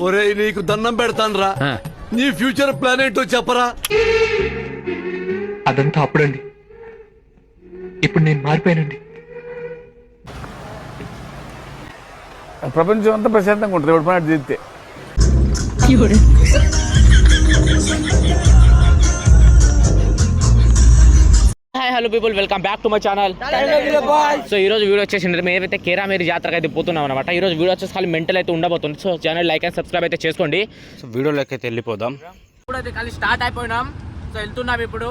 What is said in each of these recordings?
ఒరేయ్ నీకు దండం పెడతానురా, నీ ఫ్యూచర్ ప్లాన్ ఏంటో చెప్పరా. అదంతా అప్పుడండి, ఇప్పుడు నేను మారిపోయానండి. ప్రపంచం అంతా ప్రశాంతంగా ఉంటుంది ఎవరి పని చేస్తే. Hi hello people, welcome back to my channel. So ఈ రోజు వీడియో వచ్చేసి మేము ఏవైతే కేరామేరి జాతరకు అయితే పోతున్నాం అనమాట. ఈ రోజు వీడియో వచ్చేసి ఖాళీ మెంటల్ అయితే ఉండబోతుంది. So channel like and subscribe అయితే చేసుకోండి. సో వీడియోలోకి అయితే వెళ్ళిపోదాం. ఇప్పుడు అయితే ఖాళీ స్టార్ట్ అయిపోయినాం. సో వెళ్తున్నాం ఇప్పుడు.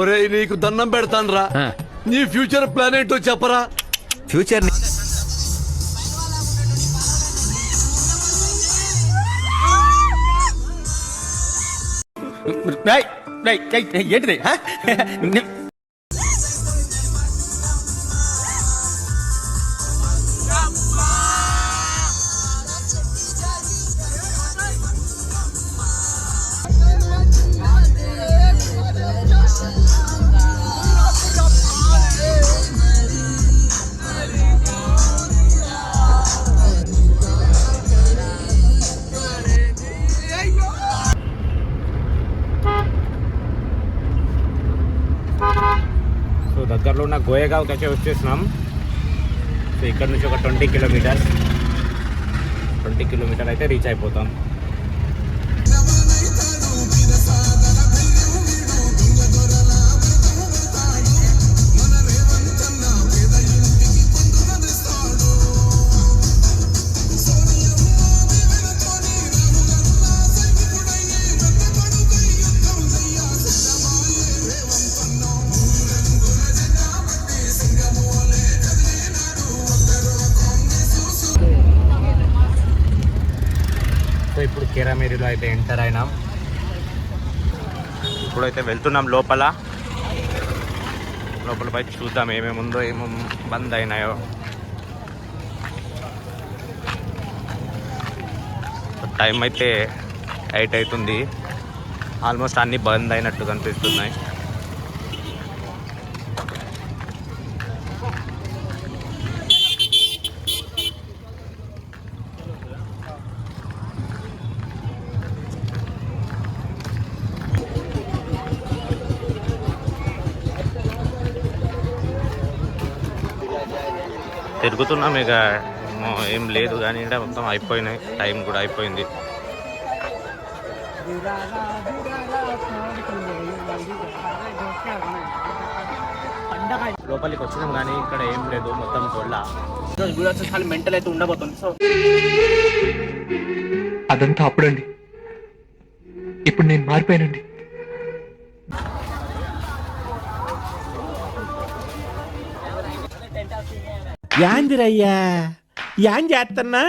ఒరేయ్ నీకు దండం పెడతానురా, నీ ఫ్యూచర్ ప్లాన్ ఏంటో చెప్పరా. ఫ్యూచర్ ఏంటిది? సో దగ్గరలో ఉన్న గోయగావ్కి అయితే వచ్చేసినాం. సో ఇక్కడ నుంచి ఒక 20 కిలోమీటర్ అయితే రీచ్ అయిపోతాం. సో ఇప్పుడు కేరామేరిలో అయితే ఎంటర్ అయినాం. ఇప్పుడైతే వెళ్తున్నాం లోపల పోయి చూద్దాం ఏమేమి ఉందో, ఏమేమి బంద్ అయినాయో. టైం అయితే 8 అవుతుంది. ఆల్మోస్ట్ అన్నీ బంద్ అయినట్టు కనిపిస్తున్నాయి. తిరుగుతున్నాం, ఇక ఏం లేదు కానీ ఇక్కడ మొత్తం అయిపోయినాయి. టైం కూడా అయిపోయింది. లోపలికి వచ్చినాం కానీ ఇక్కడ ఏం లేదు, మొత్తం గొల్ల. వీడియో వచ్చేసి ఖాళీ మెంటల్ అయితే ఉండబోతుంది. సో అదంతా అప్పుడండి, ఇప్పుడు నేను మారిపోయానండి. యాందిరయ్యా యాన్ చేస్తున్నా.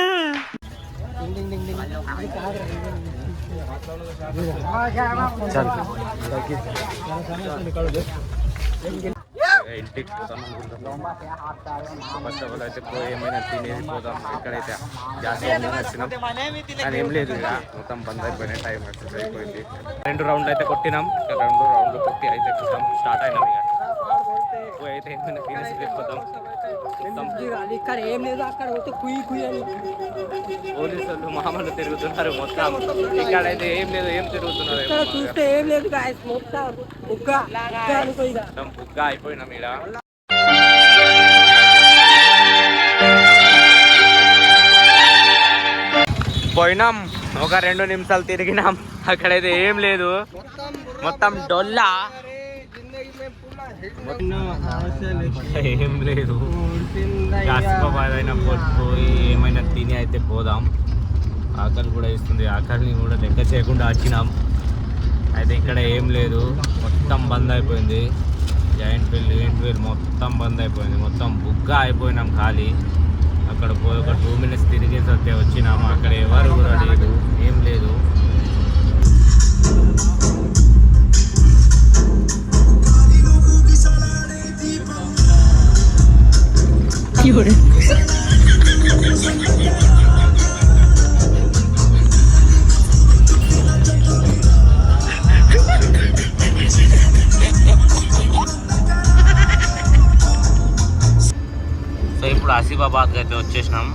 ఇంటికి పోతాం. ఫస్ట్ ఆఫ్ ఆల్ అయితే పోయి ఏమైనా తినేసి పోదాం. ఇక్కడైతే గ్యాస్ వచ్చినాం కానీ ఏం లేదు, ఇక మొత్తం బంద్ అయిపోయినాయి. టైం వచ్చేసి అయిపోయింది. 2 రౌండ్లు అయితే కొట్టినాం. 2 రౌండ్లు కొట్టి అయితే కొంచెం స్టార్ట్ అయినాం. ఇక పోయి అయితే ఏమైనా తినేసి వెళ్ళిపోతాం. పోలీసులు మామూలు తిరుగుతున్నారు మొత్తం. ఇక్కడైతే ఏం లేదు, ఏం తిరుగుతున్నారు మొత్తం బుగ్గా అయిపోయినాం. ఇక్కడ పోయినాం, ఒక 2 నిమిషాలు తిరిగినాం. అక్కడైతే ఏం లేదు, మొత్తం డొల్లా, ఏం లేదు. పోయి ఏమైనా తిని అయితే పోదాం. ఆకలి కూడా ఇస్తుంది. ఆకలిని కూడా లెక్క చేయకుండా వచ్చినాం. అయితే ఇక్కడ ఏం లేదు, మొత్తం బంద్ అయిపోయింది. జాయింట్ వీల్ మొత్తం బంద్ అయిపోయింది. మొత్తం బుగ్గా అయిపోయినాం ఖాళీ. అక్కడ పోయి ఒక 2 మినిట్స్ తిరిగేసి వస్తే వచ్చినాము. అక్కడ ఎవరు కూడా లేదు, ఏం లేదు. ఇప్పుడు ఆసిఫాబాద్కి అయితే వచ్చేసినాం.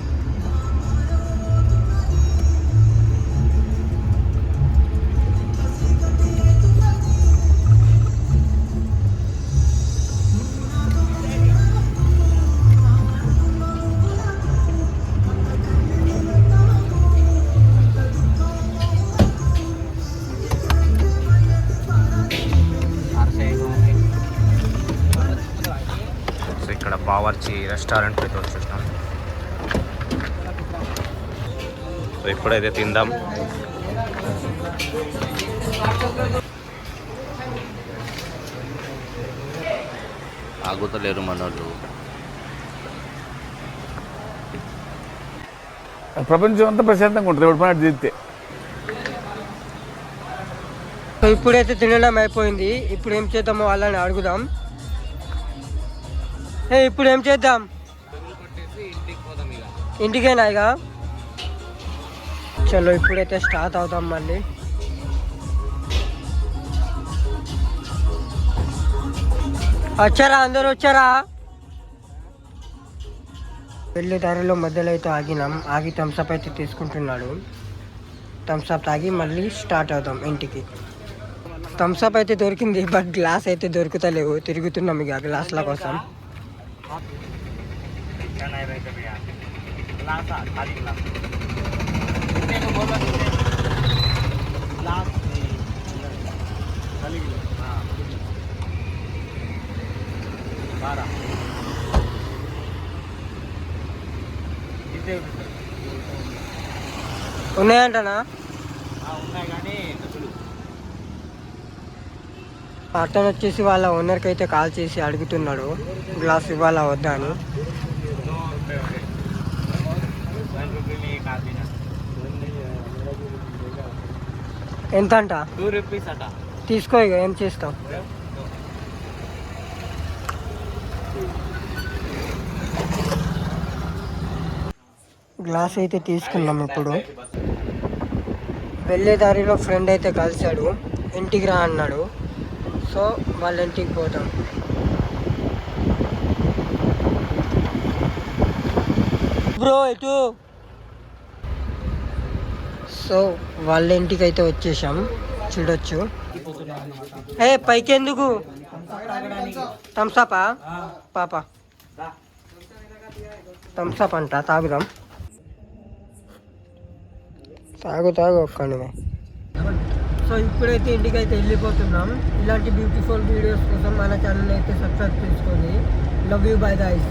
సో ఇక్కడ బావర్చి రెస్టారెంట్కి అయితే వచ్చేసినాం. సో ఇప్పుడైతే తిందాం. ఆగుతలేరు మనోళ్ళు. ప్రపంచం అంతా ప్రశాంతంగా ఉంటుంది ఎవరి పని అటు చేస్తే. సో ఇప్పుడైతే తినడం అయిపోయింది. ఇప్పుడు ఏం చేద్దామో వాళ్ళని అడుగుదాం. ఇప్పుడు ఏం చేద్దాం? ఇంటికేనా ఇక? చలో ఇప్పుడైతే స్టార్ట్ అవుతాం మళ్ళీ. వచ్చారా? అందరూ వచ్చారా? వెళ్ళే దారిలో మధ్యలో అయితే ఆగినాం. ఆగి థమ్స్అప్ అయితే తీసుకుంటున్నాడు. థమ్స్అప్ తాగి మళ్ళీ స్టార్ట్ అవుతాం ఇంటికి. థమ్స్అప్ అయితే దొరికింది, బట్ గ్లాస్ అయితే దొరుకుతలేవు. తిరుగుతున్నాం ఇక గ్లాసుల కోసం. ఉన్నాయంటనా? అతను వచ్చేసి వాళ్ళ ఓనర్కి అయితే కాల్ చేసి అడుగుతున్నాడు గ్లాస్ ఇవ్వాలా వద్దా అని. ఎంత అంట? 2 రూపీస్ అట. తీసుకో, ఇక ఏం చేస్తాం. గ్లాస్ అయితే తీసుకున్నాం. ఇప్పుడు వెళ్ళే దారిలో ఫ్రెండ్ అయితే కలిశాడు, ఇంటికి రా అన్నాడు. సో వాళ్ళ ఇంటికి పోతాం. బ్రో ఎటు? సో వాళ్ళ ఇంటికి అయితే వచ్చేసాం, చూడొచ్చు. పైకి ఎందుకు? థమ్స్అపా పాప? థమ్స్అప్ అంట, తాగుదాం. తాగు ఒక్కడివే. సో ఇప్పుడైతే ఇంటికి అయితే వెళ్ళిపోతున్నాం. ఇలాంటి బ్యూటిఫుల్ వీడియోస్ కోసం మన ఛానల్ అయితే సబ్స్క్రైబ్ చేసుకోండి. Love you, bye guys.